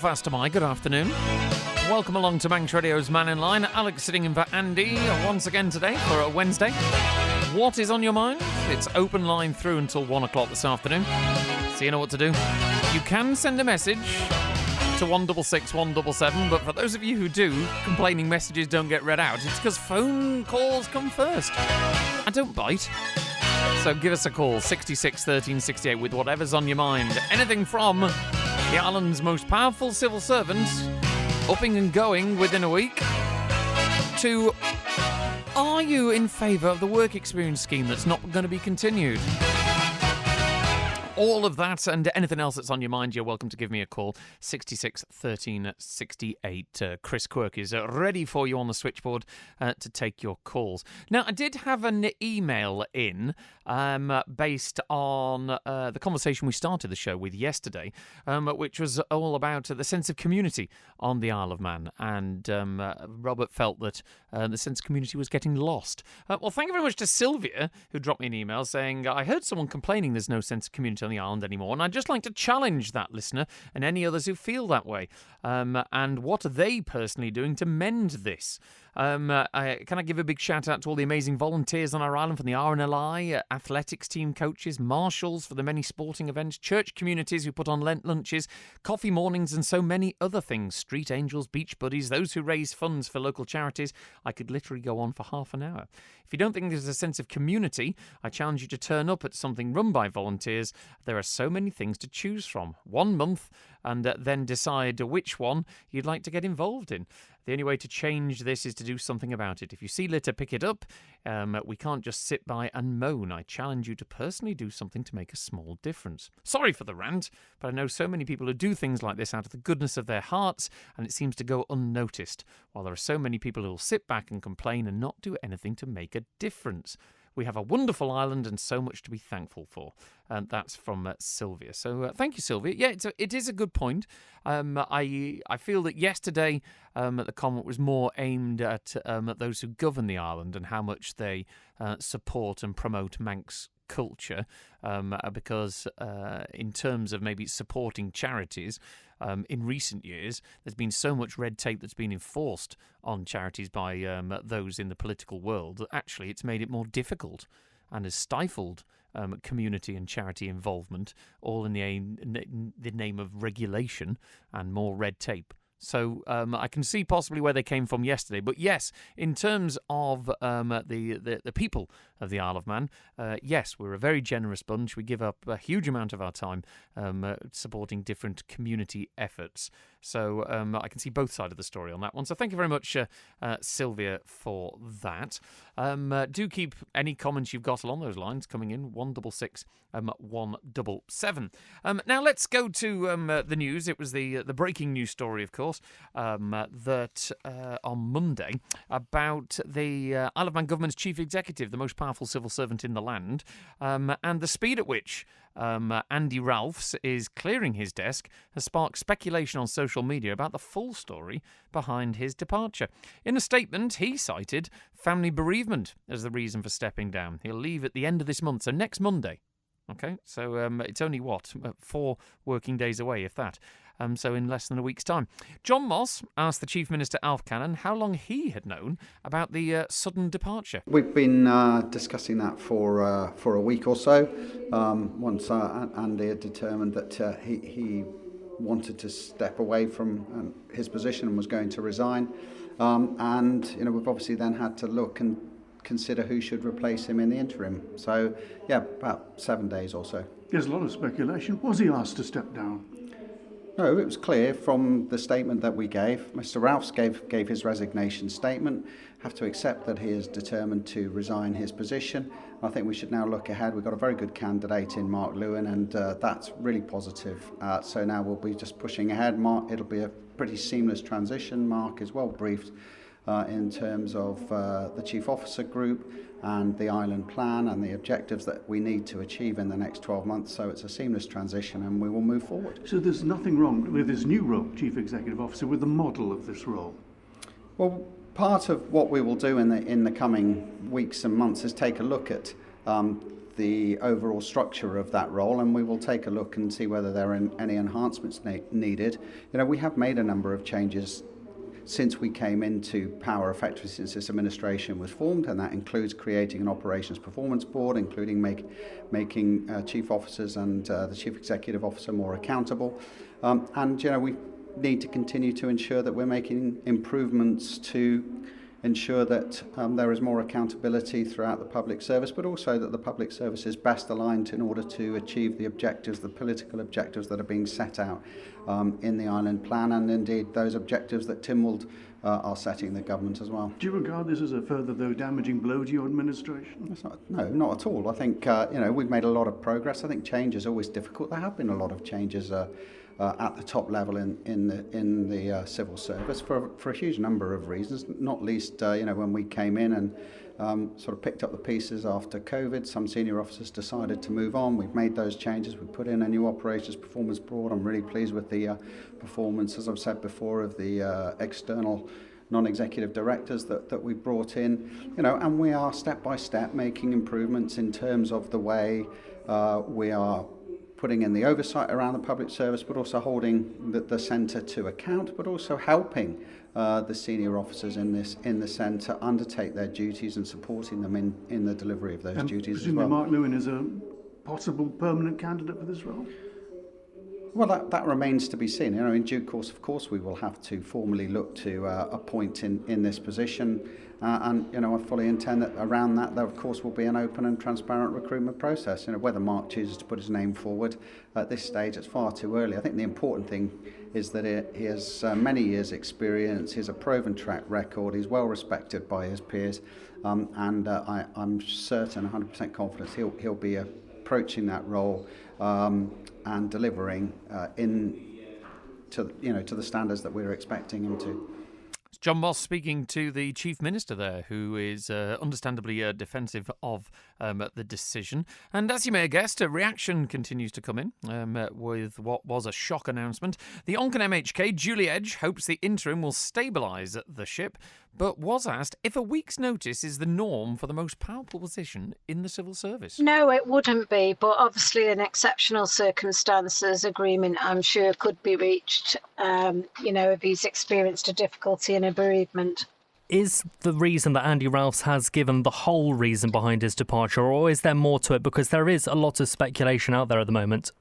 Fast am I. Good afternoon. Welcome along to Manx Radio's Mannin Line. Alex sitting in for Andy once again today for a Wednesday. What is on your mind? It's open line through until 1 o'clock this afternoon. So you know what to do. You can send a message to 166 177, but for those of you who do, complaining messages don't get read out. It's because phone calls come first. I don't bite. So give us a call, 66 13 68, with whatever's on your mind. Anything from the island's most powerful civil servant upping and going within a week to are you in favour of the work experience scheme that's not going to be continued? All of that and anything else that's on your mind, you're welcome to give me a call, 66 13 68. Chris Quirk is ready for you on the switchboard to take your calls. Now, I did have an email in based on the conversation we started the show with yesterday, which was all about the sense of community on the Isle of Man. And Robert felt that the sense of community was getting lost. Well, thank you very much to Sylvia, who dropped me an email saying, I heard someone complaining there's no sense of community on the island anymore, and I'd just like to challenge that listener and any others who feel that way. And what are they personally doing to mend this? Can I give a big shout out to all the amazing volunteers on our island from the RNLI, athletics team coaches, marshals for the many sporting events, church communities who put on Lent lunches, coffee mornings and so many other things, street angels, beach buddies, those who raise funds for local charities. I could literally go on for half an hour. If you don't think there's a sense of community, I challenge you to turn up at something run by volunteers. There are so many things to choose from. 1 month, and then decide which one you'd like to get involved in. The only way to change this is to do something about it. If you see litter, pick it up. We can't just sit by and moan. I challenge you to personally do something to make a small difference. Sorry for the rant, but I know so many people who do things like this out of the goodness of their hearts, and it seems to go unnoticed, while there are so many people who will sit back and complain and not do anything to make a difference. We have a wonderful island and so much to be thankful for. And that's from Sylvia. So thank you, Sylvia. Yeah, it is a good point. I feel that yesterday the comment was more aimed at those who govern the island and how much they support and promote Manx culture, because in terms of maybe supporting charities, in recent years, there's been so much red tape that's been enforced on charities by those in the political world that actually it's made it more difficult and has stifled community and charity involvement, all in the name of regulation and more red tape. So I can see possibly where they came from yesterday. But yes, in terms of the people of the Isle of Man, yes, we're a very generous bunch. We give up a huge amount of our time supporting different community efforts. So I can see both sides of the story on that one. So thank you very much, Sylvia, for that. Do keep any comments you've got along those lines coming in, 166 177. Now let's go to the news. It was the breaking news story, of course, that on Monday about the Isle of Man government's chief executive, the most powerful civil servant in the land, and the speed at which Andy Ralphs is clearing his desk has sparked speculation on social media about the full story behind his departure. In a statement, he cited family bereavement as the reason for stepping down. He'll leave at the end of this month, so next Monday. Okay, so it's only, 4 working days away, if that. So in less than a week's time. John Moss asked the Chief Minister, Alf Cannon, how long he had known about the sudden departure. We've been discussing that for a week or so. Once Andy had determined that he wanted to step away from his position and was going to resign. And, we've obviously then had to look and consider who should replace him in the interim. So, yeah, about 7 days or so. There's a lot of speculation. Was he asked to step down? No, it was clear from the statement that we gave. Mr. Ralphs gave his resignation statement. Have to accept that he is determined to resign his position. I think we should now look ahead. We've got a very good candidate in Mark Lewin, and that's really positive. So now we'll be just pushing ahead. It'll be a pretty seamless transition. Mark is well briefed in terms of the Chief Officer Group and the island plan and the objectives that we need to achieve in the next 12 months. So it's a seamless transition and we will move forward. So there's nothing wrong with his new role, Chief Executive Officer, with the model of this role? Well, part of what we will do in the coming weeks and months is take a look at the overall structure of that role, and we will take a look and see whether there are any enhancements needed. We have made a number of changes since we came into power, effectively since this administration was formed, and that includes creating an operations performance board, including making chief officers and the chief executive officer more accountable. We need to continue to ensure that we're making improvements to ensure that there is more accountability throughout the public service, but also that the public service is best aligned in order to achieve the objectives, the political objectives that are being set out in the Island Plan, and indeed those objectives that Tynwald are setting the government as well. Do you regard this as a further, though, damaging blow to your administration? No, not at all. I think we've made a lot of progress. I think change is always difficult. There have been a lot of changes at the top level in the civil service for a huge number of reasons, not least when we came in and sort of picked up the pieces after COVID. Some senior officers decided to move on. We've made those changes. We put in a new operations performance board. I'm really pleased with the performance, as I've said before, of the external non-executive directors that we brought in, and we are step by step making improvements in terms of the way we are putting in the oversight around the public service, but also holding the centre to account, but also helping the senior officers in the centre undertake their duties and supporting them in the delivery of those duties as well. Presumably Mark Lewin is a possible permanent candidate for this role? Well, that remains to be seen. In due course, of course, we will have to formally look to appoint in this position. And I fully intend that around that, there of course will be an open and transparent recruitment process. Whether Mark chooses to put his name forward at this stage, it's far too early. I think the important thing is that he has many years' experience. He has a proven track record. He's well respected by his peers, and I'm certain, 100% confident, he'll be approaching that role and delivering to the standards that we're expecting him to. John Moss speaking to the Chief Minister there, who is understandably defensive of the decision. And as you may have guessed, a reaction continues to come in with what was a shock announcement. The Onken MHK, Julie Edge, hopes the interim will stabilise the ship, but was asked if a week's notice is the norm for the most powerful position in the civil service. No, it wouldn't be, but obviously in exceptional circumstances, agreement, I'm sure, could be reached, if he's experienced a difficulty in a bereavement. Is the reason that Andy Ralphs has given the whole reason behind his departure, or is there more to it? Because there is a lot of speculation out there at the moment.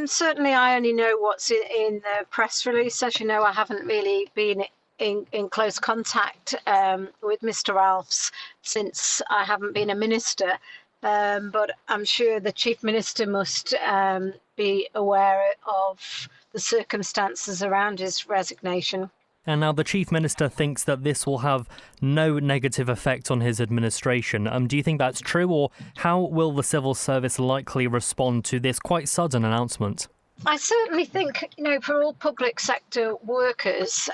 Certainly I only know what's in the press release. As you know, I haven't really been in close contact with Mr. Ralphs since I haven't been a minister. But I'm sure the Chief Minister must be aware of the circumstances around his resignation. And now the Chief Minister thinks that this will have no negative effect on his administration. Do you think that's true, or how will the civil service likely respond to this quite sudden announcement? I certainly think, for all public sector workers,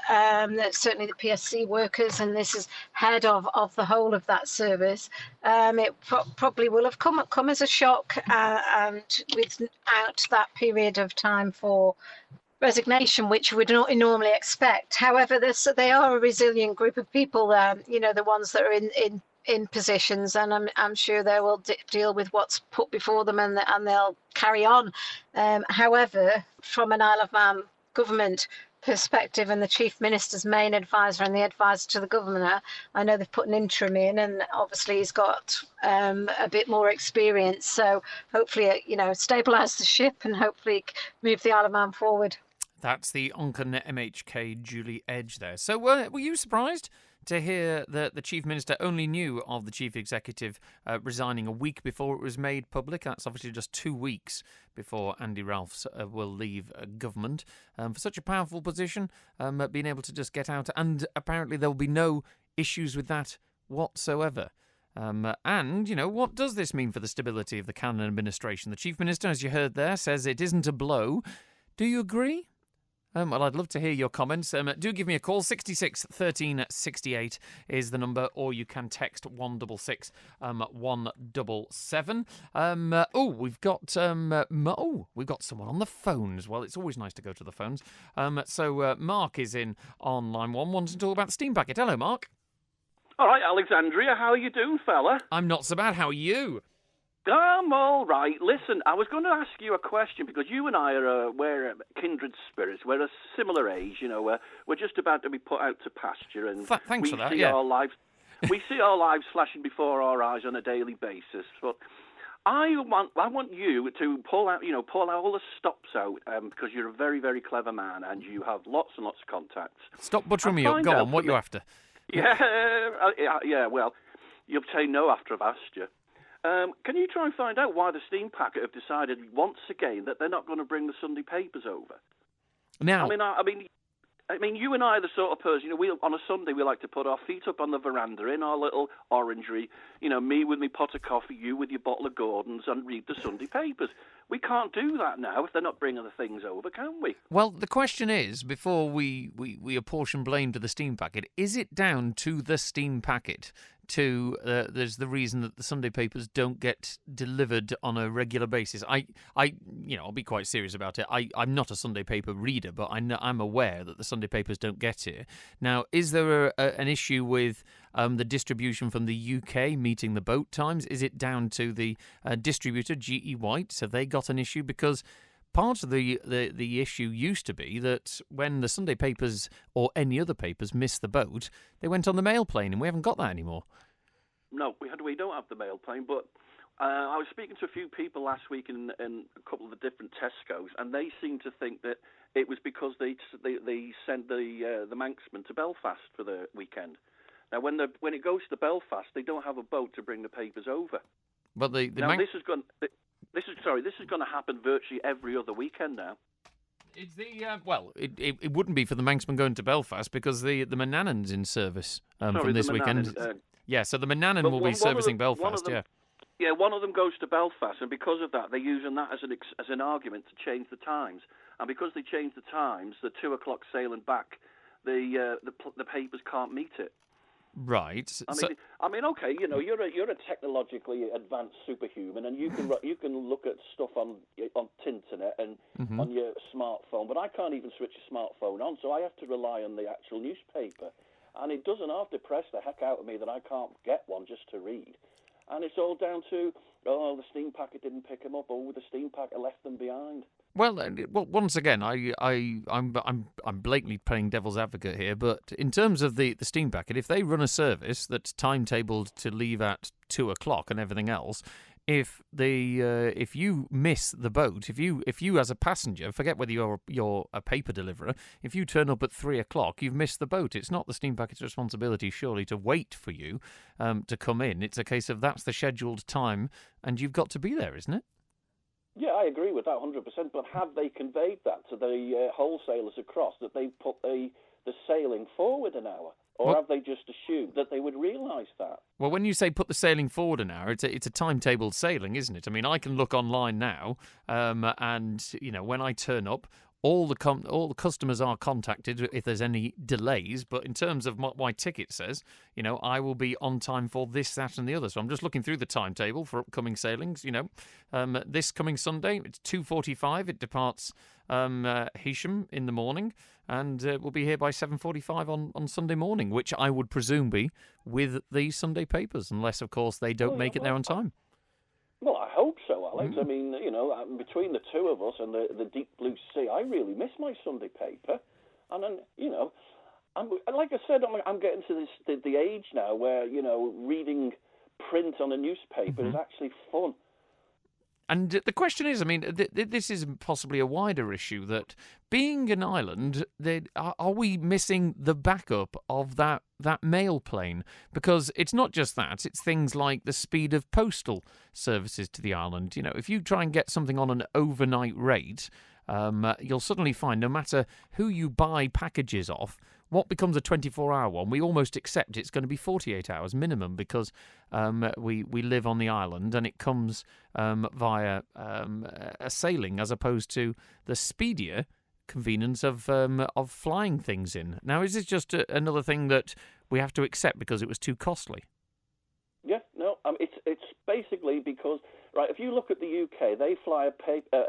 certainly the PSC workers, and this is head of the whole of that service, it probably will have come as a shock, and without that period of time for resignation, which we would not normally expect. However, they are a resilient group of people, the ones that are in positions, and I'm sure they will deal with what's put before them, and they'll carry on. However, from an Isle of Man government perspective and the Chief Minister's main advisor and the advisor to the Governor, I know they've put an interim in, and obviously he's got a bit more experience. So hopefully, stabilise the ship and hopefully move the Isle of Man forward. That's the Onken MHK Julie Edge there. So were you surprised to hear that the Chief Minister only knew of the Chief Executive resigning a week before it was made public? That's obviously just 2 weeks before Andy Ralphs will leave government. For such a powerful position, being able to just get out, and apparently there will be no issues with that whatsoever. And, what does this mean for the stability of the Cannon administration? The Chief Minister, as you heard there, says it isn't a blow. Do you agree? Well, I'd love to hear your comments. Do give me a call. 66 13 68 is the number, or you can text 166 177. We've got someone on the phones. Well, it's always nice to go to the phones. So Mark is in on line 1, wanting to talk about the steam packet. Hello, Mark. All right, Alexandria, how are you doing, fella? I'm not so bad. How are you? I'm all right. Listen, I was going to ask you a question because you and I we're kindred spirits. We're a similar age, we're just about to be put out to pasture, and Thanks for that. See Yeah. our lives. We see our lives flashing before our eyes on a daily basis. But I want you to pull out all the stops out because you're a very, very clever man and you have lots and lots of contacts. Stop buttering me up. Go on. What you after? Yeah. Well, you'll say no after I've asked you. Can you try and find out why the steam packet have decided once again that they're not going to bring the Sunday papers over? Now, I mean, you and I are the sort of person, on a Sunday we like to put our feet up on the veranda in our little orangery, me with my pot of coffee, you with your bottle of Gordon's, and read the Sunday papers. We can't do that now if they're not bringing the things over, can we? well, the question is, before we apportion blame to the steam packet, is it down to the steam packet to there's the reason that the Sunday papers don't get delivered on a regular basis? I'll be quite serious about it. I'm not a Sunday paper reader, but I'm aware that the Sunday papers don't get here. Now, is there an issue with the distribution from the UK meeting the boat times? Is it down to the distributor, GE White? Have they got an issue? Because part of the issue used to be that when the Sunday papers or any other papers missed the boat, they went on the mail plane, and we haven't got that anymore. No, we don't have the mail plane, but I was speaking to a few people last week in a couple of the different Tesco's, and they seemed to think that it was because they sent the Manxman to Belfast for the weekend. Now, when it goes to Belfast, they don't have a boat to bring the papers over. But this is going to happen virtually every other weekend now. It's it wouldn't be for the Manxman going to Belfast because the Mannan's in service from this weekend. So the Mannin will be servicing Belfast. Yeah, one of them goes to Belfast, and because of that, they're using that as an argument to change the times. And because they changed the times, the 2 o'clock sailing back, the papers can't meet it. Right. I mean, okay, you're a technologically advanced superhuman, and you can look at stuff on internet and on your smartphone, but I can't even switch a smartphone on, so I have to rely on the actual newspaper, and it doesn't half depress the heck out of me that I can't get one just to read, and it's all down to the steam packet didn't pick them up, the steam packet left them behind. Well, once again, I'm blatantly playing devil's advocate here, but in terms of the steam packet, if they run a service that's timetabled to leave at 2 o'clock and everything else, if you miss the boat, if you as a passenger, forget whether you're a paper deliverer, if you turn up at 3 o'clock, you've missed the boat. It's not the steam packet's responsibility, surely, to wait for you to come in. It's a case of that's the scheduled time, and you've got to be there, isn't it? Yeah, I agree with that 100%, but have they conveyed that to the wholesalers across, that they put the sailing forward an hour? Or have they just assumed that they would realise that? Well, when you say put the sailing forward an hour, it's a timetabled sailing, isn't it? I mean, I can look online now, and when I turn up, all the customers are contacted if there's any delays. But in terms of what my ticket says, I will be on time for this, that, and the other. So I'm just looking through the timetable for upcoming sailings. This coming Sunday, it's 2:45. It departs Heysham in the morning, and we'll be here by 7:45 on Sunday morning, which I would presume be with the Sunday papers, unless, of course, they don't make it there on time. Well, I hope so, Alex. I mean, between the two of us and the deep blue sea, I really miss my Sunday paper. And then, like I said, I'm getting to the age now where, reading print on a newspaper is actually fun. And the question is, I mean, this is possibly a wider issue, that being an island, are we missing the backup of that mail plane? Because it's not just that, it's things like the speed of postal services to the island. If you try and get something on an overnight rate, you'll suddenly find no matter who you buy packages off, what becomes a 24-hour one, we almost accept it's going to be 48 hours minimum, because we live on the island and it comes via a sailing, as opposed to the speedier convenience of flying things in. Now, is this just another thing that we have to accept because it was too costly? Yeah, no, it's basically because, right, if you look at the UK, they fly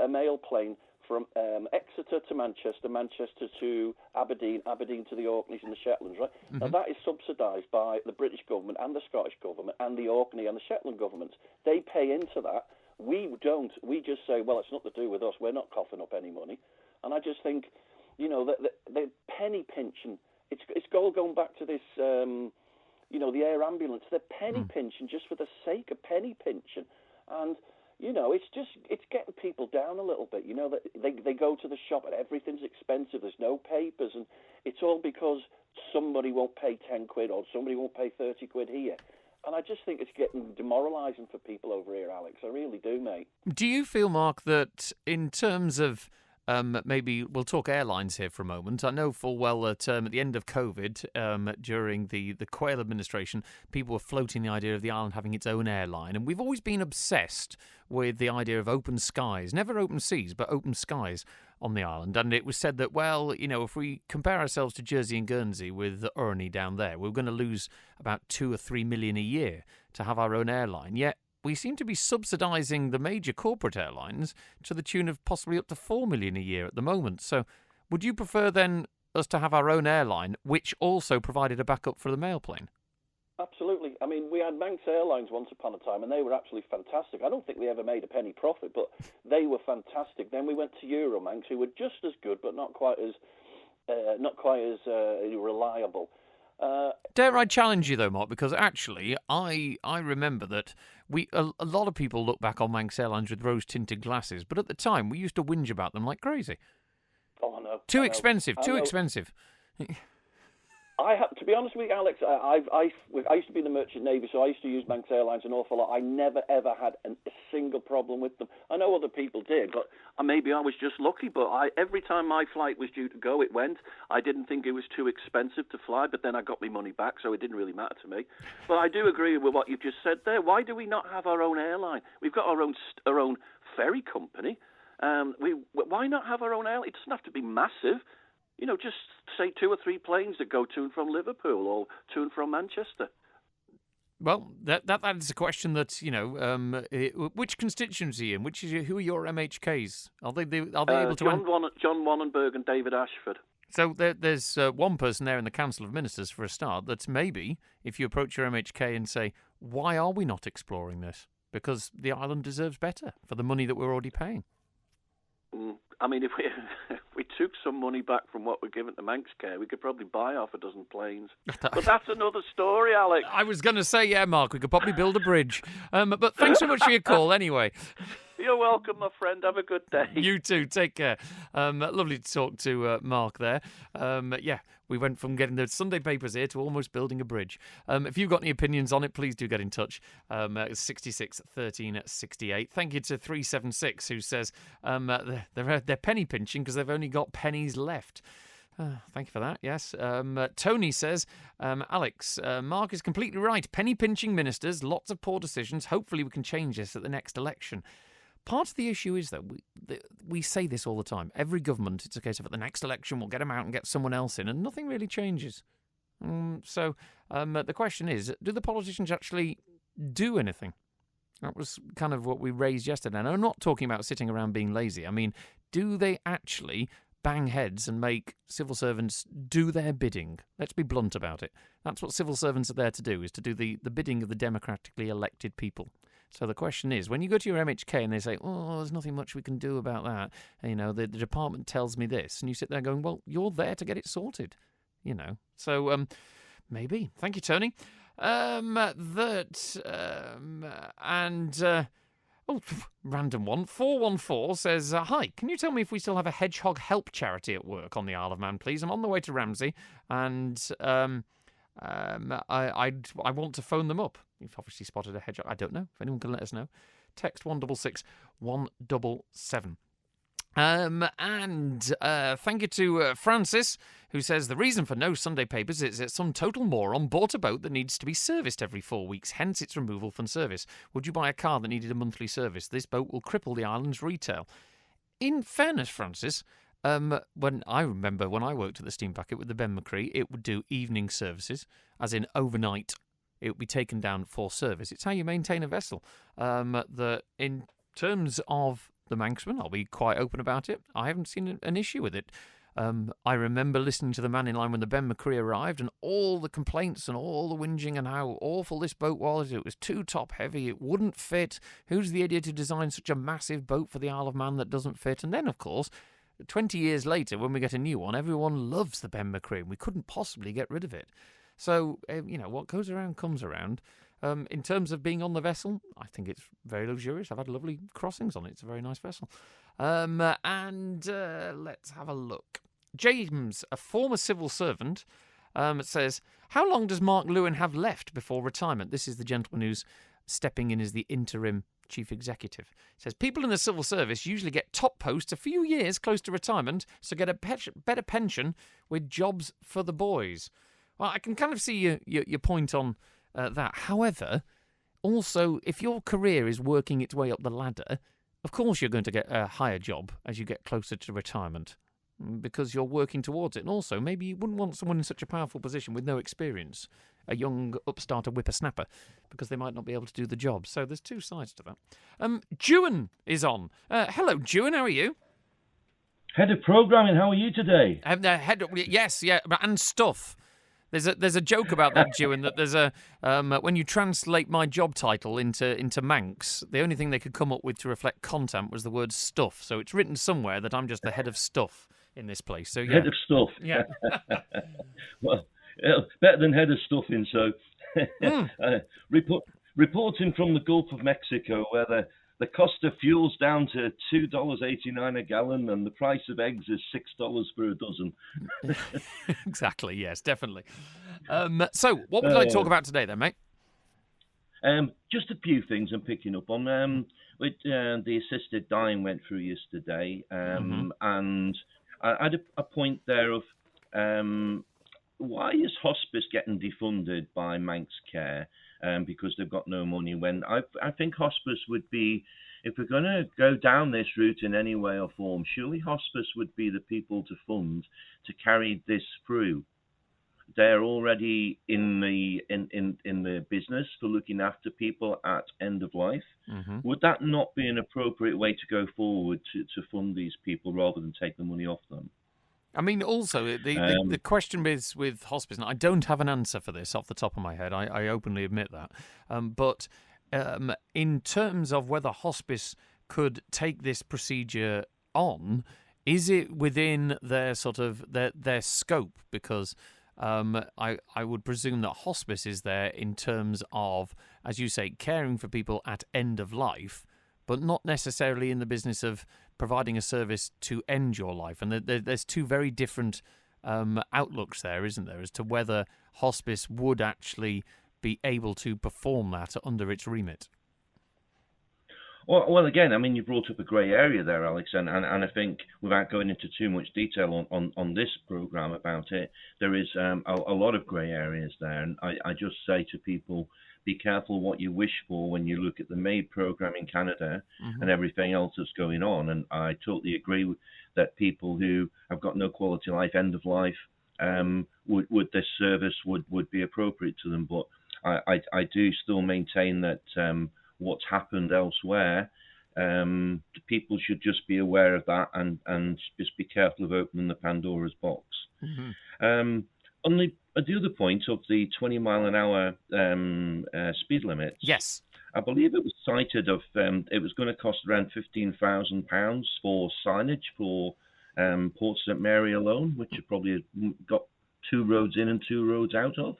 a mail plane from Exeter to Manchester, Manchester to Aberdeen, Aberdeen to the Orkneys and the Shetlands, right? Mm-hmm. Now, that is subsidised by the British government and the Scottish government and the Orkney and the Shetland governments. They pay into that. We don't. We just say, well, it's not to do with us. We're not coughing up any money. And I just think, you know, the penny pinching, it's all going back to this, you know, the air ambulance. They're penny pinching just for the sake of penny pinching. And, you know, it's getting people down a little bit. You know, that they go to the shop and everything's expensive. There's no papers, and it's all because somebody won't pay 10 quid or somebody won't pay 30 quid here. And I just think it's getting demoralising for people over here, Alex. I really do, mate. Do you feel, Mark, that in terms of maybe we'll talk airlines here for a moment. I know full well that at the end of COVID, during the Quayle administration, people were floating the idea of the island having its own airline. And we've always been obsessed with the idea of open skies, never open seas, but open skies on the island. And it was said that, well, you know, if we compare ourselves to Jersey and Guernsey with the Ernie down there, we're going to lose about 2 or 3 million a year to have our own airline. Yet we seem to be subsidising the major corporate airlines to the tune of possibly up to 4 million a year at the moment. So would you prefer then us to have our own airline, which also provided a backup for the mail plane? Absolutely. I mean, we had Manx Airlines once upon a time, and they were absolutely fantastic. I don't think they ever made a penny profit, but they were fantastic. Then we went to Euromanx, who were just as good, but not quite as reliable. Dare I challenge you though, Mark? Because actually, I remember that a lot of people look back on Manx Airlines with rose-tinted glasses, but at the time we used to whinge about them like crazy. Oh no! Too expensive. To be honest with you, Alex, I used to be in the Merchant Navy, so I used to use Manx Airlines an awful lot. I never, ever had a single problem with them. I know other people did, but maybe I was just lucky. But every time my flight was due to go, it went. I didn't think it was too expensive to fly, but then I got my money back, so it didn't really matter to me. But I do agree with what you've just said there. Why do we not have our own airline? We've got our own ferry company. Why not have our own airline? It doesn't have to be massive. You know, just say 2 or 3 planes that go to and from Liverpool or to and from Manchester. Well, that is a question that, you know, which constituency in? Who are your MHKs? Are they able to... John Wannenberg and David Ashford. So there's one person there in the Council of Ministers, for a start, that's maybe, if you approach your MHK and say, why are we not exploring this? Because the island deserves better for the money that we're already paying. I mean, if we took some money back from what we're given to Manx Care, we could probably buy half a dozen planes. But that's another story, Alex. I was going to say, yeah, Mark, we could probably build a bridge. But thanks so much for your call anyway. You're welcome, my friend. Have a good day. You too. Take care. Lovely to talk to Mark there. Yeah, we went from getting the Sunday papers here to almost building a bridge. If you've got any opinions on it, please do get in touch. 66 13 68. Thank you to 376 who says they're penny pinching because they've only got pennies left. Thank you for that, yes. Tony says, Alex, Mark is completely right. Penny pinching ministers, lots of poor decisions. Hopefully we can change this at the next election. Part of the issue is that we say this all the time. Every government, it's a case of at the next election, we'll get them out and get someone else in, and nothing really changes. So the question is, do the politicians actually do anything? That was kind of what we raised yesterday. And I'm not talking about sitting around being lazy. I mean, do they actually bang heads and make civil servants do their bidding? Let's be blunt about it. That's what civil servants are there to do, is to do the bidding of the democratically elected people. So the question is, when you go to your MHK and they say, oh, there's nothing much we can do about that, and, you know, the department tells me this, and you sit there going, well, you're there to get it sorted, you know. So maybe. Thank you, Tony. Random one. 414 says, hi, can you tell me if we still have a hedgehog help charity at work on the Isle of Man, please? I'm on the way to Ramsey, and I want to phone them up. You've obviously spotted a hedgehog. I don't know if anyone can let us know. Text 166 177. Thank you to Francis, who says the reason for no Sunday papers is that some total moron bought a boat that needs to be serviced every 4 weeks, hence its removal from service. Would you buy a car that needed a monthly service? This boat will cripple the island's retail. In fairness, Francis, when I worked at the Steam Packet with the Ben McCree, it would do evening services, as in overnight. It would be taken down for service. It's how you maintain a vessel. In terms of the Manxman. I'll be quite open about it. I haven't seen an issue with it. I remember listening to the Mannin line when the Ben McCree arrived, and all the complaints and all the whinging and how awful this boat was. It was too top heavy. It wouldn't fit. Who's the idiot who designed such a massive boat for the Isle of Man that doesn't fit? And then, of course, 20 years later, when we get a new one, everyone loves the Ben McCree, and we couldn't possibly get rid of it. So, what goes around comes around. In terms of being on the vessel, I think it's very luxurious. I've had lovely crossings on it. It's a very nice vessel. Let's have a look. James, a former civil servant, says, how long does Mark Lewin have left before retirement? This is the gentleman who's stepping in as the interim chief executive. He says, people in the civil service usually get top posts a few years close to retirement, so get a better pension with jobs for the boys. Well, I can kind of see your point on that. However, also, if your career is working its way up the ladder, of course you're going to get a higher job as you get closer to retirement because you're working towards it. And also, maybe you wouldn't want someone in such a powerful position with no experience, a young upstart, a whippersnapper, because they might not be able to do the job. So there's two sides to that. Dewan is on. Hello, Dewan, how are you? Head of programming, how are you today? Yes, and stuff. There's a joke about that, Dewan, that there's a when you translate my job title into Manx, the only thing they could come up with to reflect content was the word stuff. So it's written somewhere that I'm just the head of stuff in this place. So yeah. Head of stuff. Yeah. Well, better than head of stuffing. So reporting from the Gulf of Mexico, where the cost of fuel's down to $2.89 a gallon, and the price of eggs is $6 for a dozen. Exactly. Yes, definitely. So, what would I talk about today, then, mate? Just a few things I'm picking up on. With the assisted dying went through yesterday, and I had a point there of why is hospice getting defunded by Manx Care? Because they've got no money. When I think hospice would be, if we're going to go down this route in any way or form, surely hospice would be the people to fund to carry this through. They're already in the business for looking after people at end of life. Would that not be an appropriate way to go forward to fund these people rather than take the money off them? I mean, also, the question is with hospice, and I don't have an answer for this off the top of my head, I openly admit that, but in terms of whether hospice could take this procedure on, is it within their sort of their scope? Because I would presume that hospice is there in terms of, as you say, caring for people at end of life, but not necessarily in the business of providing a service to end your life. And there's two very different outlooks there, isn't there, as to whether hospice would actually be able to perform that under its remit. Well, again, I mean, you brought up a grey area there, Alex, and I think without going into too much detail on this programme about it, there is a lot of grey areas there. And I just say to people, be careful what you wish for when you look at the MAID programme in Canada and everything else that's going on. And I totally agree that people who have got no quality life, end of life, would this service would be appropriate to them. But I do still maintain that what's happened elsewhere, people should just be aware of that and just be careful of opening the Pandora's box. On the other point of the 20 mile an hour speed limit, yes, I believe it was cited of it was going to cost around £15,000 for signage for Port St Mary alone, which you probably got 2 roads in and 2 roads out of.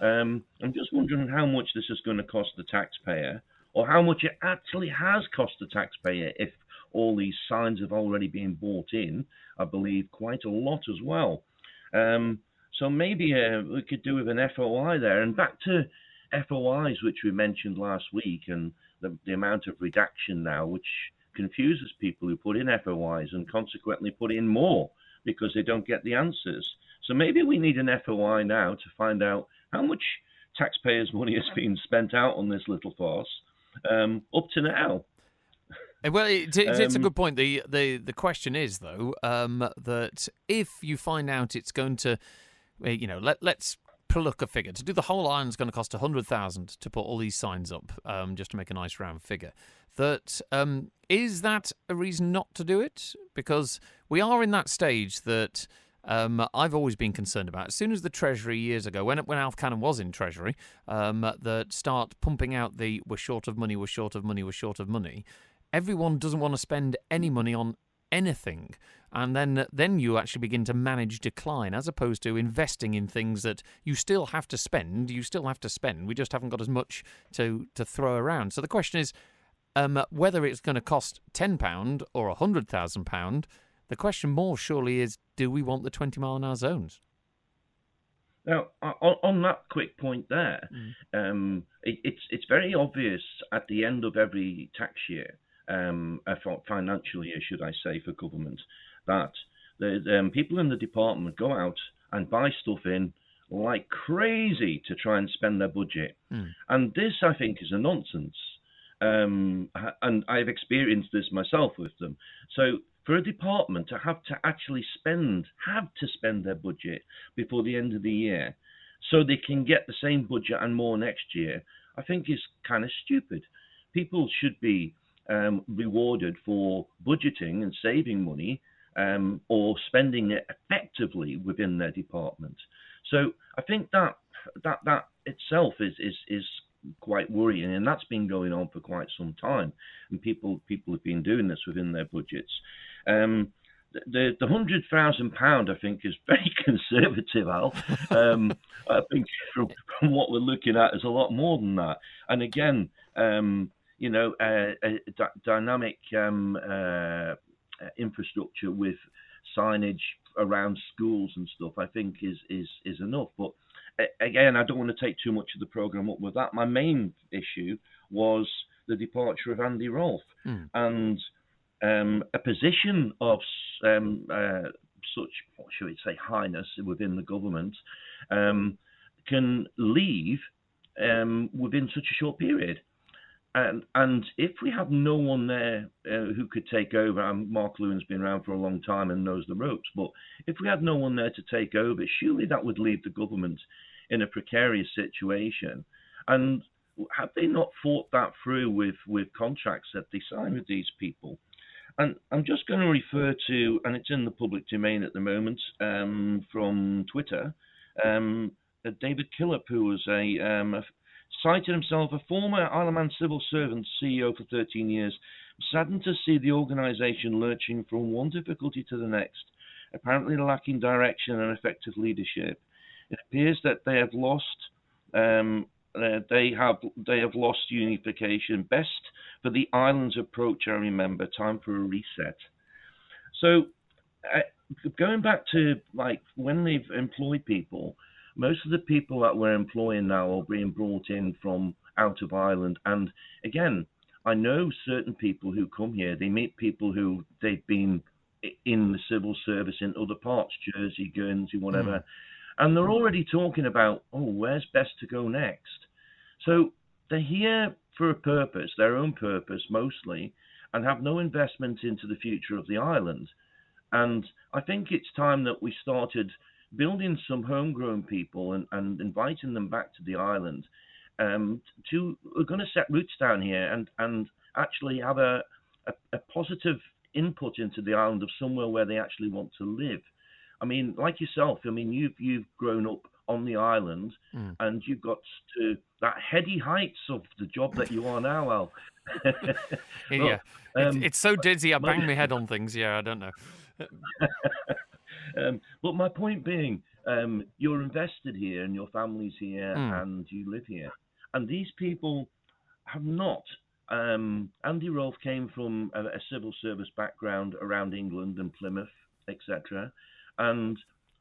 I'm just wondering how much this is going to cost the taxpayer, or how much it actually has cost the taxpayer if all these signs have already been bought in. I believe quite a lot as well. So maybe we could do with an FOI there. And back to FOIs, which we mentioned last week, and the amount of redaction now, which confuses people who put in FOIs and consequently put in more because they don't get the answers. So maybe we need an FOI now to find out how much taxpayers' money has been spent out on this little farce up to now. Well, it's a good point. The question is, though, that if you find out it's going to, let's pluck a figure. To do the whole island's going to cost 100,000 to put all these signs up, just to make a nice round figure. Is that a reason not to do it? Because we are in that stage that I've always been concerned about. As soon as the Treasury years ago, when Alf Cannon was in Treasury, that start pumping out the we're short of money, we're short of money, we're short of money, everyone doesn't want to spend any money on anything. And then you actually begin to manage decline, as opposed to investing in things that you still have to spend. You still have to spend. We just haven't got as much to throw around. So the question is, whether it's going to cost £10 or £100,000, the question more surely is, do we want the 20-mile-an-hour zones? Now, on that quick point there, it's very obvious at the end of every tax year, financial year, should I say, for government, that the people in the department go out and buy stuff in like crazy to try and spend their budget. And this, I think, is a nonsense. And I've experienced this myself with them. So for a department to have to actually spend their budget before the end of the year so they can get the same budget and more next year, I think is kind of stupid. People should be rewarded for budgeting and saving money or spending it effectively within their department. So I think that itself is quite worrying, and that's been going on for quite some time, and people have been doing this within their budgets. The £100,000, I think, is very conservative, Al. I think from what we're looking at is a lot more than that. And again, dynamic infrastructure with signage around schools and stuff, I think is enough. But again, I don't want to take too much of the programme up with that. My main issue was the departure of Andy Rolfe and a position of such, what should we say, highness within the government can leave within such a short period. And if we have no one there who could take over, and Mark Lewin's been around for a long time and knows the ropes, but if we had no one there to take over, surely that would leave the government in a precarious situation. And have they not thought that through with contracts that they sign with these people? And I'm just going to refer to, and it's in the public domain at the moment, from Twitter, David Killip, who was cited himself a former Isle of Man civil servant, CEO for 13 years, saddened to see the organisation lurching from one difficulty to the next, apparently lacking direction and effective leadership. It appears that they have lost unification. Best for the island's approach, I remember. Time for a reset. So, going back to like when they've employed people, most of the people that we're employing now are being brought in from out of Ireland. And again, I know certain people who come here, they meet people who they've been in the civil service in other parts, Jersey, Guernsey, whatever. And they're already talking about, where's best to go next? So they're here for a purpose, their own purpose mostly, and have no investment into the future of the island. And I think it's time that we started building some homegrown people and inviting them back to the island. We're going to set roots down here and actually have a positive input into the island of somewhere where they actually want to live. I mean, like yourself, I mean, you've grown up on the island and you've got to that heady heights of the job that you are now, Al. Yeah, it's so dizzy, I bang my head on things. Yeah, I don't know. But my point being, you're invested here and your family's here and you live here. And these people have not. Andy Rolfe came from a civil service background around England and Plymouth, etc. And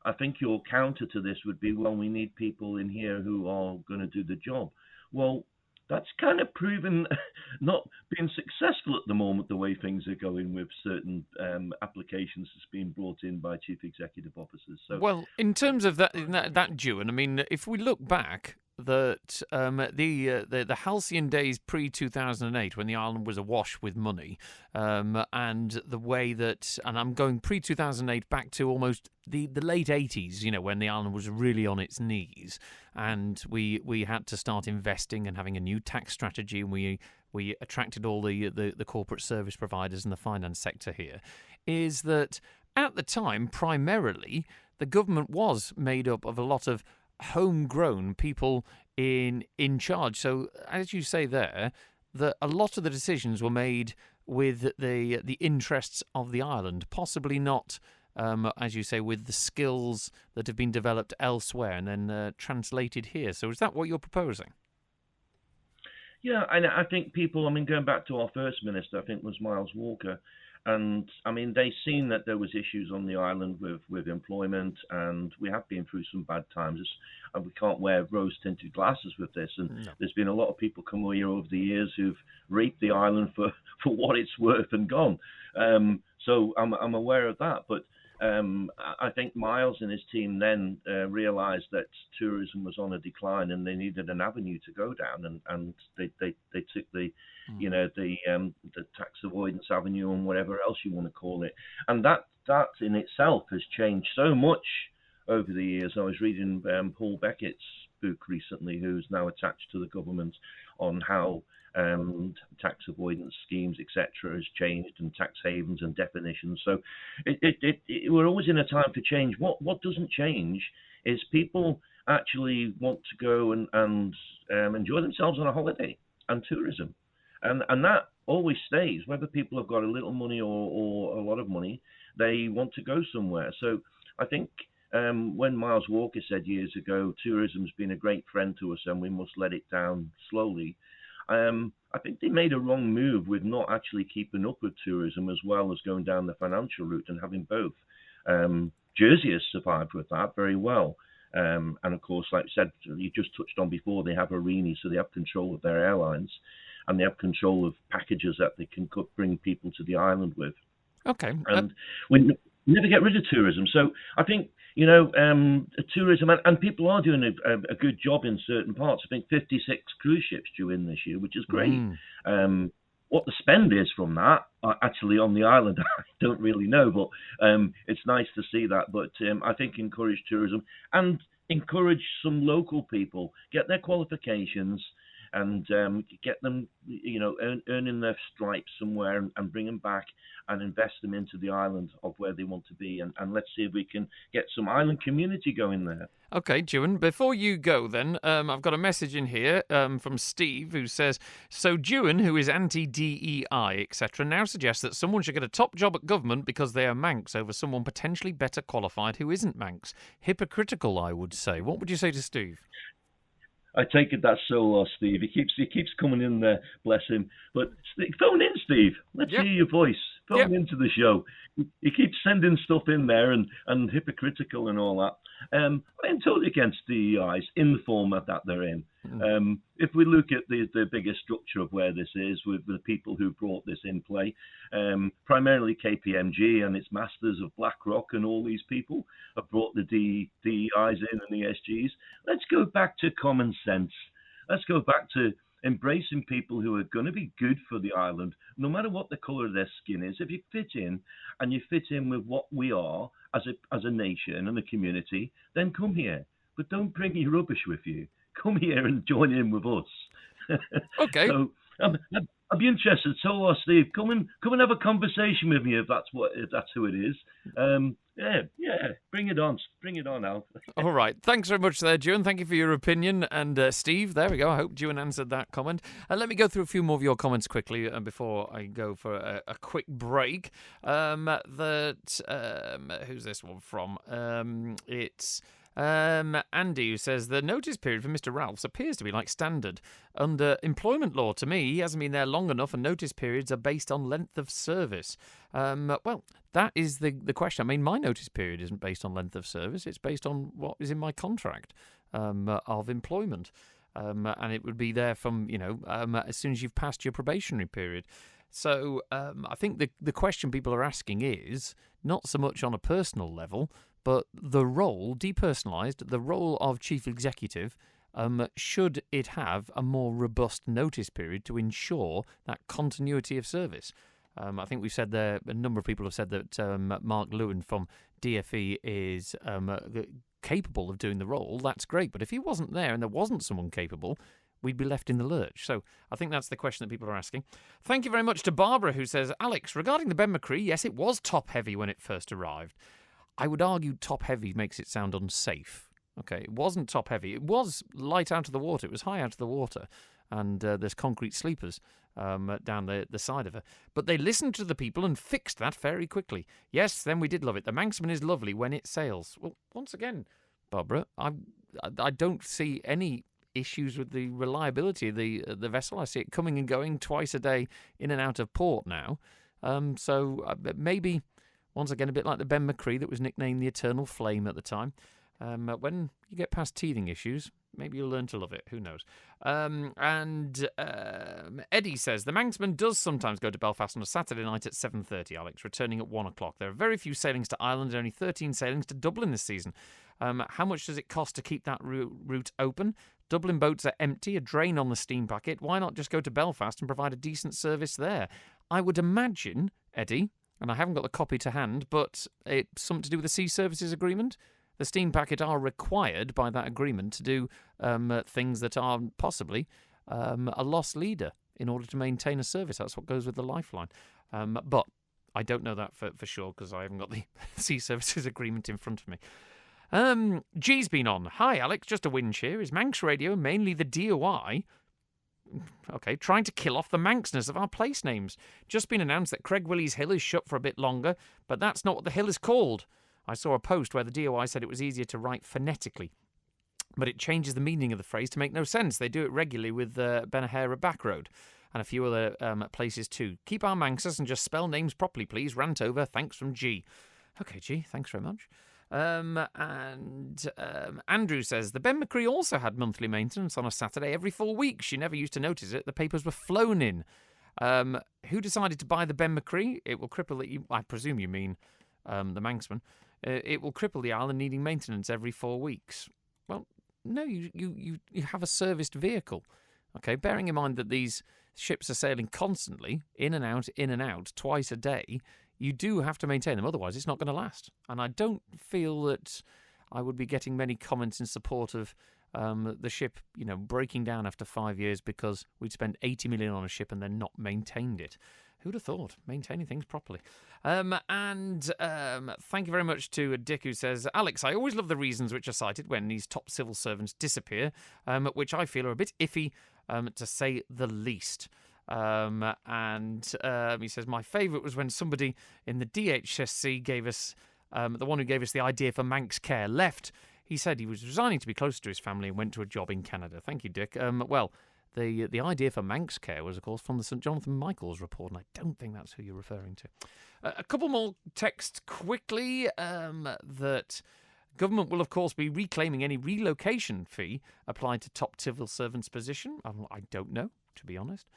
I think your counter to this would be, well, we need people in here who are going to do the job. Well, that's kind of proven not being successful at the moment, the way things are going with certain applications that's being brought in by chief executive officers. So, well, in terms of that Ewan, I mean, if we look back, that the halcyon days pre-2008, when the island was awash with money, and the way that, and I'm going pre-2008 back to almost the late 80s, when the island was really on its knees, and we had to start investing and having a new tax strategy, and we attracted all the corporate service providers in the finance sector here, is that at the time, primarily, the government was made up of a lot of homegrown people in charge. So, as you say there, that a lot of the decisions were made with the interests of the island, possibly not, as you say, with the skills that have been developed elsewhere and then translated here. So is that what you're proposing? Yeah, and I think people, going back to our first minister, I think was Miles Walker, and they seen that there was issues on the island with employment, and we have been through some bad times. And we can't wear rose-tinted glasses with this, and there's been a lot of people come here over the years who've raped the island for what it's worth and gone. So I'm aware of that, but I think Miles and his team then realised that tourism was on a decline and they needed an avenue to go down, and they took the tax avoidance avenue and whatever else you want to call it, and that in itself has changed so much over the years. I was reading Paul Beckett's book recently, who's now attached to the government, on how tax avoidance schemes, etc., has changed, and tax havens and definitions. So we're always in a time for change. What doesn't change is people actually want to go and enjoy themselves on a holiday and tourism, and that always stays. Whether people have got a little money or a lot of money, they want to go somewhere. So I think when Miles Walker said years ago, tourism's been a great friend to us and we must let it down slowly, I think they made a wrong move with not actually keeping up with tourism as well as going down the financial route and having both. Jersey has survived with that very well. And of course, like I said, you just touched on before, they have Arini, so they have control of their airlines and they have control of packages that they can bring people to the island with. Okay. And we never get rid of tourism. So I think, tourism, and people are doing a good job in certain parts. I think 56 cruise ships due in this year, which is great. What the spend is from that, actually on the island, I don't really know, but it's nice to see that. But I think encourage tourism and encourage some local people, get their qualifications and get them, earning their stripes somewhere and bring them back and invest them into the island of where they want to be. And let's see if we can get some island community going there. Okay, Dewan, before you go then, I've got a message in here from Steve who says, so Dewan, who is anti-DEI, etc., now suggests that someone should get a top job at government because they are Manx over someone potentially better qualified who isn't Manx. Hypocritical, I would say. What would you say to Steve? I take it that's so lost, Steve. He keeps coming in there, bless him. But phone in, Steve. Let's hear your voice. Phone into the show. He keeps sending stuff in there and hypocritical and all that. I'm totally against DEIs in the format that they're in. If we look at the bigger structure of where this is, with the people who brought this in play, primarily KPMG and its masters of BlackRock and all these people have brought the DEIs in and the SGs. Let's go back to common sense. Let's go back to embracing people who are going to be good for the island, no matter what the colour of their skin is. If you fit in, and you fit in with what we are as a nation and a community, then come here. But don't bring your rubbish with you. Come here and join in with us. Okay. So I'd be interested. So, Steve, come and have a conversation with me if that's who it is. Yeah, bring it on. Bring it on, Al. All right. Thanks very much there, Dewan. Thank you for your opinion. And Steve, there we go. I hope Dewan answered that comment. Let me go through a few more of your comments quickly before I go for a quick break. Who's this one from? It's Andy, who says the notice period for Mr. Ralphs appears to be like standard under employment law. To me, he hasn't been there long enough, and notice periods are based on length of service. Well, that is the question. I mean, my notice period isn't based on length of service. It's based on what is in my contract of employment. And it would be there from, as soon as you've passed your probationary period. So I think the question people are asking is not so much on a personal level, but the role, depersonalised, the role of chief executive should it have a more robust notice period to ensure that continuity of service? I think we've said there, a number of people have said that Mark Lewin from DFE is capable of doing the role. That's great, but if he wasn't there and there wasn't someone capable, we'd be left in the lurch. So I think that's the question that people are asking. Thank you very much to Barbara, who says, Alex, regarding the Ben McCree, yes, it was top-heavy when it first arrived. I would argue top-heavy makes it sound unsafe. Okay, it wasn't top-heavy. It was light out of the water. It was high out of the water. And there's concrete sleepers down the side of her. But they listened to the people and fixed that very quickly. Yes, then we did love it. The Manxman is lovely when it sails. Well, once again, Barbara, I don't see any issues with the reliability of the vessel. I see it coming and going twice a day in and out of port now. So maybe, once again, a bit like the Ben McCree that was nicknamed the Eternal Flame at the time. When you get past teething issues, maybe you'll learn to love it. Who knows? Eddie says, the Manxman does sometimes go to Belfast on a Saturday night at 7:30, Alex, returning at 1 o'clock. There are very few sailings to Ireland and only 13 sailings to Dublin this season. How much does it cost to keep that route open? Dublin boats are empty, a drain on the steam packet. Why not just go to Belfast and provide a decent service there? I would imagine, Eddie, and I haven't got the copy to hand, but it's something to do with the Sea Services Agreement. The steam packet are required by that agreement to do things that are possibly a loss leader in order to maintain a service. That's what goes with the lifeline. But I don't know that for sure because I haven't got the Sea Services Agreement in front of me. G's been on. Hi, Alex. Just a whinge here. Is Manx Radio mainly the DOI? Okay, trying to kill off the Manxness of our place names. Just been announced that Craig Willie's Hill is shut for a bit longer, but that's not what the hill is called. I saw a post where the DOI said it was easier to write phonetically, but it changes the meaning of the phrase to make no sense. They do it regularly with Benahera Back Road and a few other places too. Keep our Manxers and just spell names properly, please. Rant over. Thanks from G. Okay, G, thanks very much. Andrew says, the Ben McCree also had monthly maintenance on a Saturday every 4 weeks. She never used to notice it. The papers were flown in. Who decided to buy the Ben McCree? It will cripple it. I presume you mean the Manxman. It will cripple the island needing maintenance every 4 weeks. Well, no, you have a serviced vehicle. Okay, bearing in mind that these ships are sailing constantly, in and out, twice a day, you do have to maintain them, otherwise it's not going to last. And I don't feel that I would be getting many comments in support of the ship, breaking down after 5 years because we'd spent 80 million on a ship and then not maintained it. Who'd have thought? Maintaining things properly. Thank you very much to Dick, who says, Alex, I always love the reasons which are cited when these top civil servants disappear, which I feel are a bit iffy, to say the least. He says, my favourite was when somebody in the DHSC gave us, the one who gave us the idea for Manx Care, left. He said he was resigning to be closer to his family and went to a job in Canada. Thank you, Dick. The idea for Manx Care was, of course, from the St Jonathan Michaels report, and I don't think that's who you're referring to. A couple more texts quickly. That government will, of course, be reclaiming any relocation fee applied to top civil servants' position. I don't know, to be honest.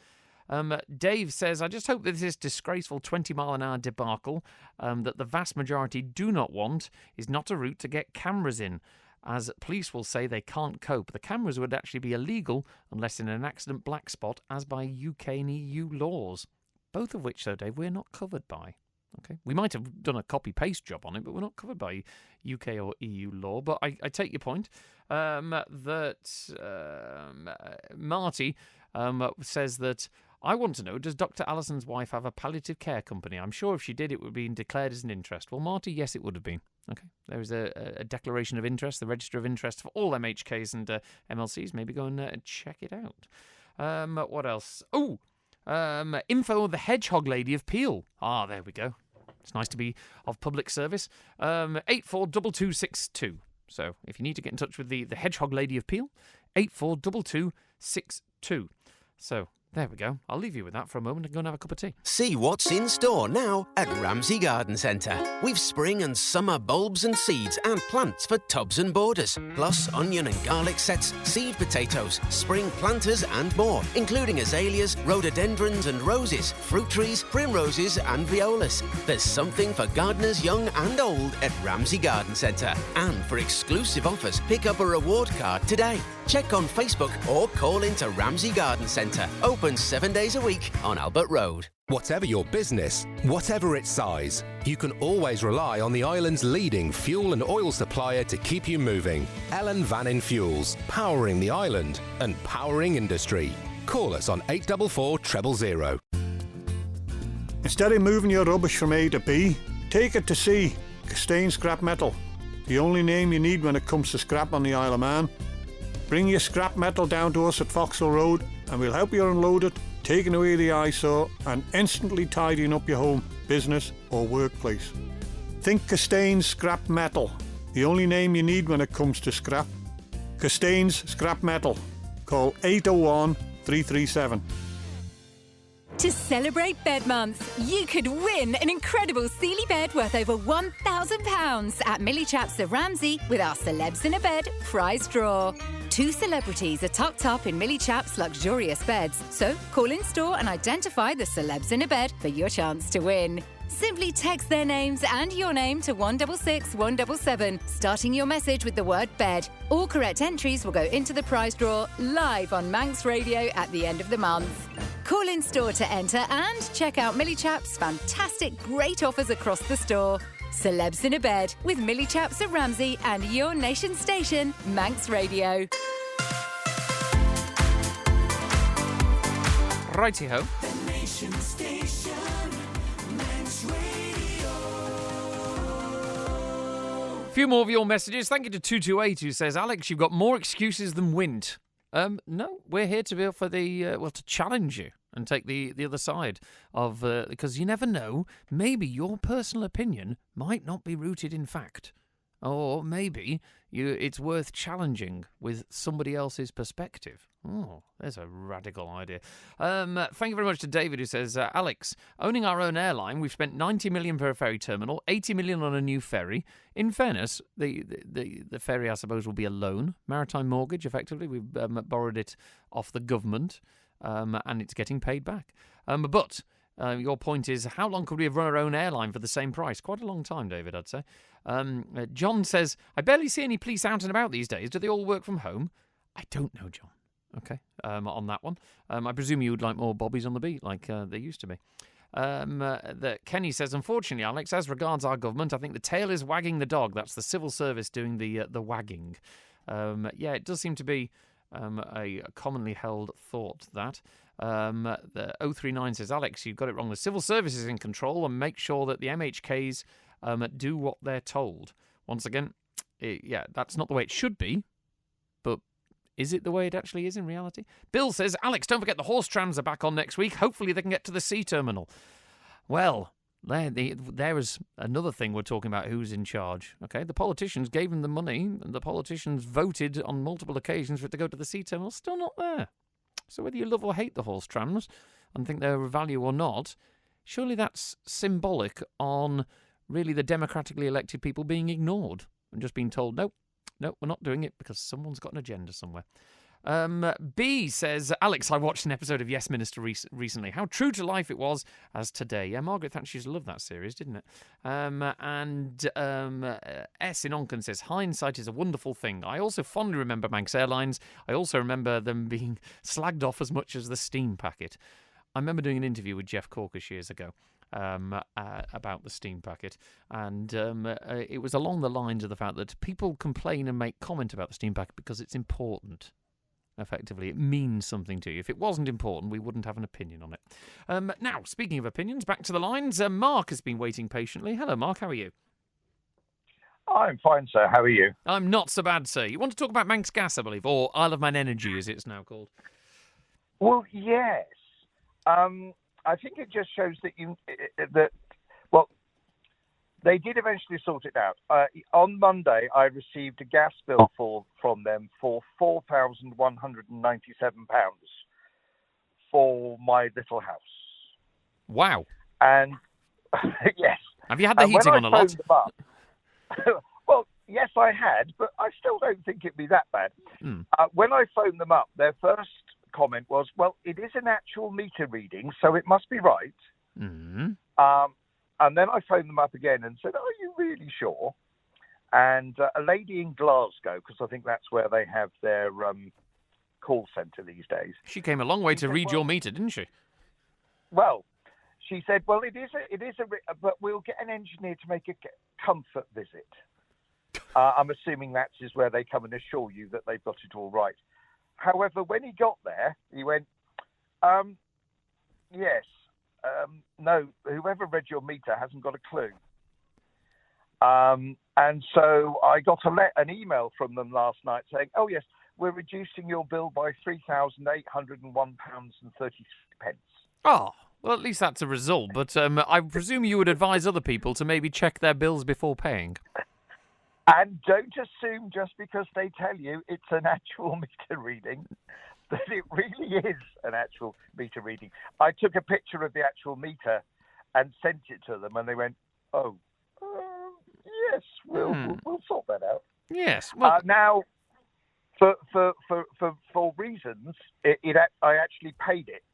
Dave says, I just hope that this disgraceful 20-mile-an-hour debacle that the vast majority do not want is not a route to get cameras in, as police will say they can't cope. The cameras would actually be illegal unless in an accident black spot, as by UK and EU laws. Both of which, though, Dave, we're not covered by. Okay, we might have done a copy-paste job on it, but we're not covered by UK or EU law. But I take your point Marty says that, I want to know, does Dr. Allison's wife have a palliative care company? I'm sure if she did, it would be declared as an interest. Well, Marty, yes, it would have been. Okay, there is a declaration of interest, the register of interest for all MHKs and MLCs. Maybe go and check it out. What else? Info of the Hedgehog Lady of Peel. Ah, there we go. It's nice to be of public service. 842262. So if you need to get in touch with the Hedgehog Lady of Peel, 842262. So there we go. I'll leave you with that for a moment and go and have a cup of tea. See what's in store now at Ramsey Garden Centre. We've spring and summer bulbs and seeds and plants for tubs and borders. Plus onion and garlic sets, seed potatoes, spring planters and more, including azaleas, rhododendrons and roses, fruit trees, primroses and violas. There's something for gardeners young and old at Ramsey Garden Centre. And for exclusive offers, pick up a reward card today. Check on Facebook or call into Ramsey Garden Centre. Open 7 days a week on Albert Road. Whatever your business, whatever its size, you can always rely on the island's leading fuel and oil supplier to keep you moving. Ellen Vannin Fuels, powering the island and powering industry. Call us on 844 000. Instead of moving your rubbish from A to B, take it to C. Castaigne Scrap Metal. The only name you need when it comes to scrap on the Isle of Man. Bring your scrap metal down to us at Foxhill Road and we'll help you unload it, taking away the eyesore and instantly tidying up your home, business or workplace. Think Castaigne Scrap Metal. The only name you need when it comes to scrap. Castaigne Scrap Metal. Call 801 337. To celebrate Bed Month, you could win an incredible Sealy bed worth over £1,000 at Millie Chaps of Ramsey with our Celebs in a Bed prize draw. 2 celebrities are tucked up in Millie Chaps' luxurious beds, so call in store and identify the Celebs in a Bed for your chance to win. Simply text their names and your name to 166 177, starting your message with the word bed. All correct entries will go into the prize draw live on Manx Radio at the end of the month. Call in store to enter and check out Millie Chaps' fantastic great offers across the store. Celebs in a Bed with Millie Chaps of Ramsey and your nation station, Manx Radio. Righty-ho. The nation station, Manx Radio. A few more of your messages. Thank you to 228 who says, Alex, you've got more excuses than wind. No, we're here to be for the to challenge you and take the other side of because you never know. Maybe your personal opinion might not be rooted in fact, or maybe it's worth challenging with somebody else's perspective. Oh, there's a radical idea. Thank you very much to David who says, Alex, owning our own airline, we've spent 90 million for a ferry terminal, 80 million on a new ferry. In fairness, the ferry, I suppose, will be a loan, maritime mortgage, effectively. We've borrowed it off the government, and it's getting paid back. But your point is, how long could we have run our own airline for the same price? Quite a long time, David, I'd say. John says, I barely see any police out and about these days. Do they all work from home? I don't know, John. Okay, on that one. I presume you would like more bobbies on the beat like they used to be. Kenny says, unfortunately, Alex, as regards our government, I think the tail is wagging the dog. That's the civil service doing the wagging. Yeah, it does seem to be a commonly held thought, that. The 039 says, Alex, you've got it wrong. The civil service is in control and make sure that the MHKs do what they're told. Once again, that's not the way it should be, but is it the way it actually is in reality? Bill says, Alex, don't forget the horse trams are back on next week. Hopefully they can get to the sea terminal. Well, there is another thing we're talking about, who's in charge. Okay, the politicians gave them the money, and the politicians voted on multiple occasions for it to go to the sea terminal. Still not there. So whether you love or hate the horse trams and think they're of value or not, surely that's symbolic on really the democratically elected people being ignored and just being told, no, we're not doing it because someone's got an agenda somewhere. B says, Alex, I watched an episode of Yes Minister recently. How true to life it was as today. Yeah, Margaret Thatcher used to love that series, didn't it? S in Onken says, hindsight is a wonderful thing. I also fondly remember Manx Airlines. I also remember them being slagged off as much as the steam packet. I remember doing an interview with Jeff Corkish years ago about the steam packet, and it was along the lines of the fact that people complain and make comment about the steam packet because it's important. Effectively, it means something to you. If it wasn't important, we wouldn't have an opinion on it. Now, speaking of opinions, back to the lines. Mark has been waiting patiently. Hello, Mark. How are you? I'm fine, sir. How are you? I'm not so bad, sir. You want to talk about Manx Gas, I believe, or Isle of Man Energy, as it's now called. Well, yes. I think it just shows that they did eventually sort it out. On Monday, I received a gas bill from them for £4,197 for my little house. Wow. And, yes. Have you had the heating on a lot? Well, yes, I had, but I still don't think it'd be that bad. When I phoned them up, their first comment was, well, it is an actual meter reading, so it must be right. Mm-hmm. And then I phoned them up again and said, are you really sure? and a lady in Glasgow, because I think that's where they have their call centre these days. She came a long way to read your meter, didn't she? Well, she said, well, it is but we'll get an engineer to make a comfort visit. I'm assuming that is where they come and assure you that they've got it all right. However, when he got there, he went, yes, no, whoever read your meter hasn't got a clue. And so I got an email from them last night saying, oh, yes, we're reducing your bill by £3,801.33. Oh, well, at least that's a result. But I presume you would advise other people to maybe check their bills before paying. And don't assume just because they tell you it's an actual meter reading that it really is an actual meter reading. I took a picture of the actual meter and sent it to them, and they went, oh, yes, we'll sort that out. Yes. Well, now, for reasons, I actually paid it.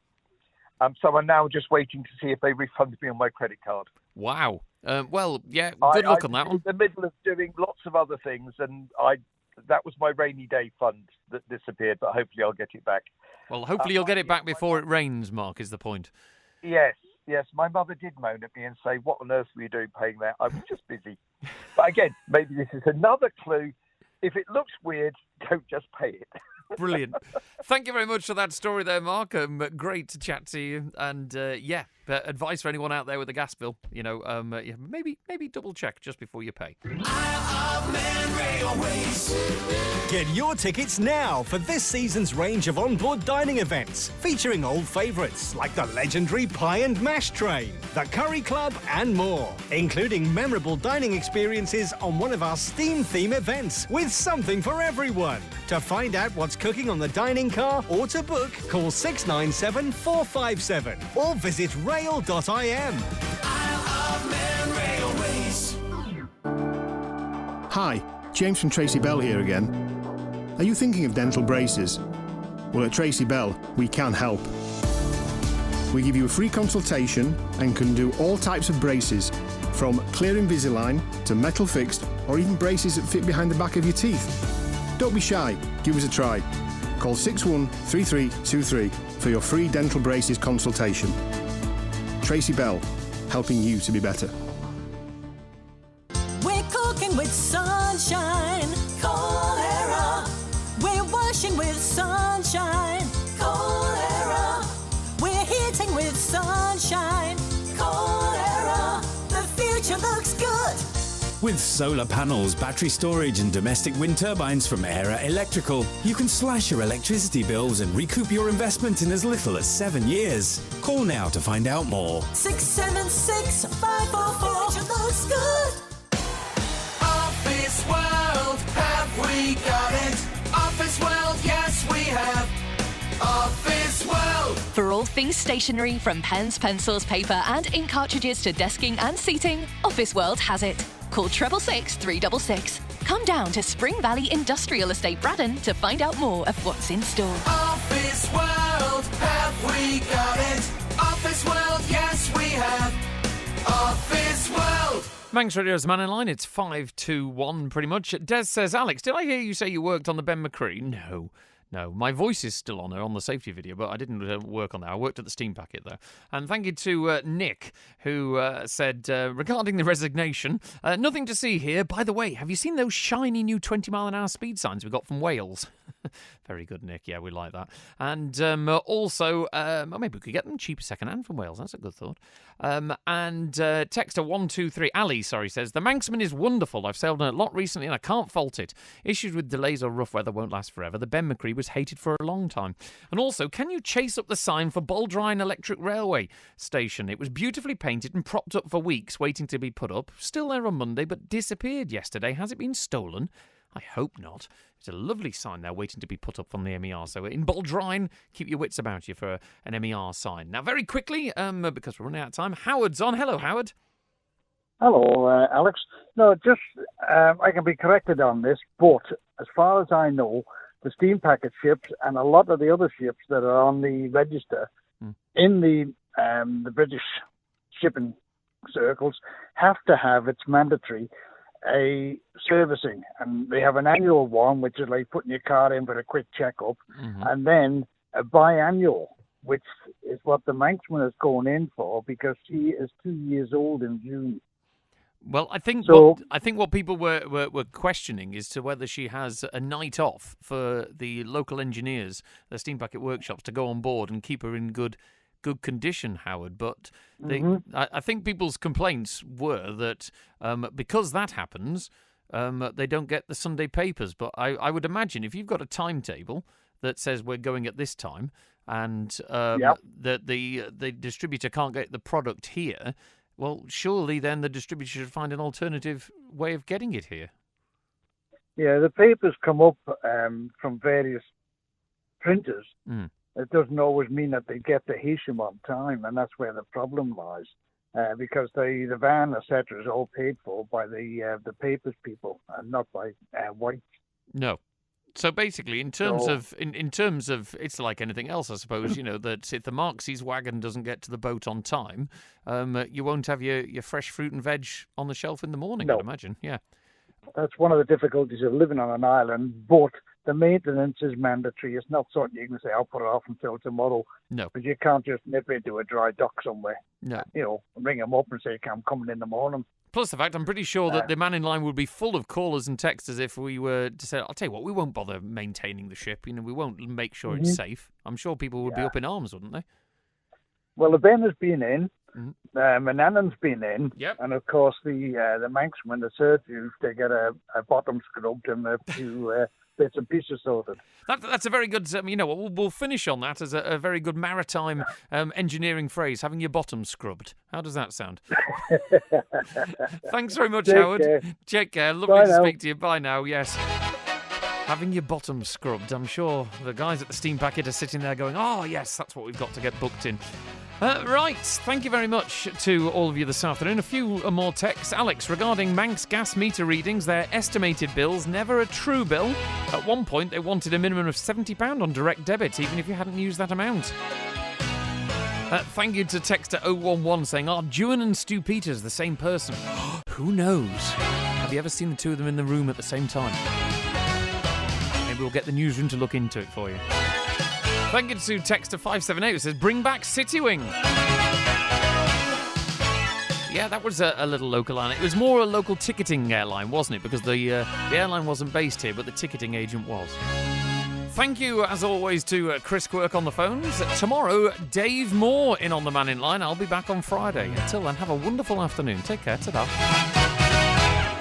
So I'm now just waiting to see if they refund me on my credit card. Wow. Well, yeah, good luck on that one. In the middle of doing lots of other things, and that was my rainy day fund that disappeared, but hopefully I'll get it back. Well, hopefully you'll get it back before it rains, Mark, is the point. Yes. My mother did moan at me and say, what on earth were you doing paying that? I was just busy. But again, maybe this is another clue. If it looks weird, don't just pay it. Brilliant. Thank you very much for that story there, Mark. Great to chat to you. And advice for anyone out there with a gas bill, maybe double check just before you pay. Get your tickets now for this season's range of onboard dining events featuring old favourites like the legendary Pie and Mash Train, the Curry Club and more, including memorable dining experiences on one of our Steam theme events with something for everyone. To find out what's cooking on the dining car or to book, call 697 457 or visit rail.im. Hi, James from Tracy Bell here again. Are you thinking of dental braces? Well, at Tracy Bell, we can help. We give you a free consultation and can do all types of braces, from clear Invisalign to metal fixed, or even braces that fit behind the back of your teeth. Don't be shy, give us a try. Call 613323 for your free dental braces consultation. Tracy Bell, helping you to be better. We're cooking with sunshine, cholera. We're washing with sunshine, cholera. We're heating with sunshine, cholera. The future looks good. With solar panels, battery storage and domestic wind turbines from Era Electrical, you can slash your electricity bills and recoup your investment in as little as 7 years. Call now to find out more. 676 544. Future looks good. Office World, have we got it? Office World, yes we have. Office World. For all things stationery, from pens, pencils, paper and ink cartridges to desking and seating, Office World has it. Call 666 366. Come down to Spring Valley Industrial Estate, Braddon to find out more of what's in store. Office World, have we got it? Office World, yes we have. Office World. Manx Radio's Mannin line. It's 521 pretty much. Des says, Alex, did I hear you say you worked on the Ben McCree? No, my voice is still on her on the safety video, but I didn't work on that. I worked at the steam packet, though. And thank you to Nick, who said, regarding the resignation, nothing to see here. By the way, have you seen those shiny new 20-mile-an-hour speed signs we got from Wales? Very good, Nick. Yeah, we like that. And also, maybe we could get them cheaper second-hand from Wales. That's a good thought. And texter 123, Ali, says, the Manxman is wonderful. I've sailed on it a lot recently and I can't fault it. Issues with delays or rough weather won't last forever. The Ben McCree was hated for a long time. And also, can you chase up the sign for Baldrine Electric Railway Station? It was beautifully painted and propped up for weeks waiting to be put up. Still there on Monday, but disappeared yesterday. Has it been stolen? I hope not. It's a lovely sign there waiting to be put up from the MER. So in Baldrine, keep your wits about you for an MER sign. Now, very quickly, because we're running out of time, Howard's on. Hello, Howard. Hello, Alex. No, just I can be corrected on this, but as far as I know, the steam packet ships and a lot of the other ships that are on the register in the British shipping circles have to have, it's mandatory, a servicing, and they have an annual one, which is like putting your car in for a quick checkup, and then a biannual, which is what the Manxman is going in for because she is 2 years old in June. Well, I think what people were questioning is to whether she has a night off for the local engineers, the steam packet workshops, to go on board and keep her in good condition, Howard. But I think people's complaints were that because that happens, they don't get the Sunday papers. But I would imagine if you've got a timetable that says we're going at this time and that the distributor can't get the product here, well, surely then the distributor should find an alternative way of getting it here. Yeah, the papers come up from various printers. It doesn't always mean that they get the Hisham on time, and that's where the problem lies. Because the van, etc., is all paid for by the papers people, and not by White. No. So basically, in terms of it's like anything else, I suppose. You know that if the Marxies wagon doesn't get to the boat on time, you won't have your fresh fruit and veg on the shelf in the morning. I'd imagine. Yeah. That's one of the difficulties of living on an island, but the maintenance is mandatory. It's not something you can say, I'll put it off until tomorrow. No. But you can't just nip into a dry dock somewhere. No. Ring them up and say, I'm coming in the morning. Plus the fact, I'm pretty sure that the Mannin line would be full of callers and texters if we were to say, I'll tell you what, we won't bother maintaining the ship. We won't make sure it's safe. I'm sure people would be up in arms, wouldn't they? Well, the Ben has been in. Mannin's been in, yep. And of course the Manxman, the surgeons, they get a bottom scrubbed and a few bits and pieces sorted. That's a very good. We'll finish on that as a very good maritime engineering phrase. Having your bottom scrubbed. How does that sound? Thanks very much, Howard. Take care. Lovely to speak to you. Bye now. Yes. Having your bottom scrubbed. I'm sure the guys at the steam packet are sitting there going, oh, yes, that's what we've got to get booked in. Right, thank you very much to all of you this afternoon. A few more texts. Alex, regarding Manx gas meter readings, their estimated bills, never a true bill. At one point, they wanted a minimum of £70 on direct debit, even if you hadn't used that amount. Thank you to texter 011 saying, are Dewan and Stu Peters the same person? Who knows? Have you ever seen the two of them in the room at the same time? Maybe we'll get the newsroom to look into it for you. Thank you to texter 578 who says, bring back Citywing. Yeah, that was a little local line. It was more a local ticketing airline, wasn't it? Because the airline wasn't based here, but the ticketing agent was. Thank you, as always, to Chris Quirk on the phones. Tomorrow, Dave Moore in on the Mannin line. I'll be back on Friday. Until then, have a wonderful afternoon. Take care. Ta-da.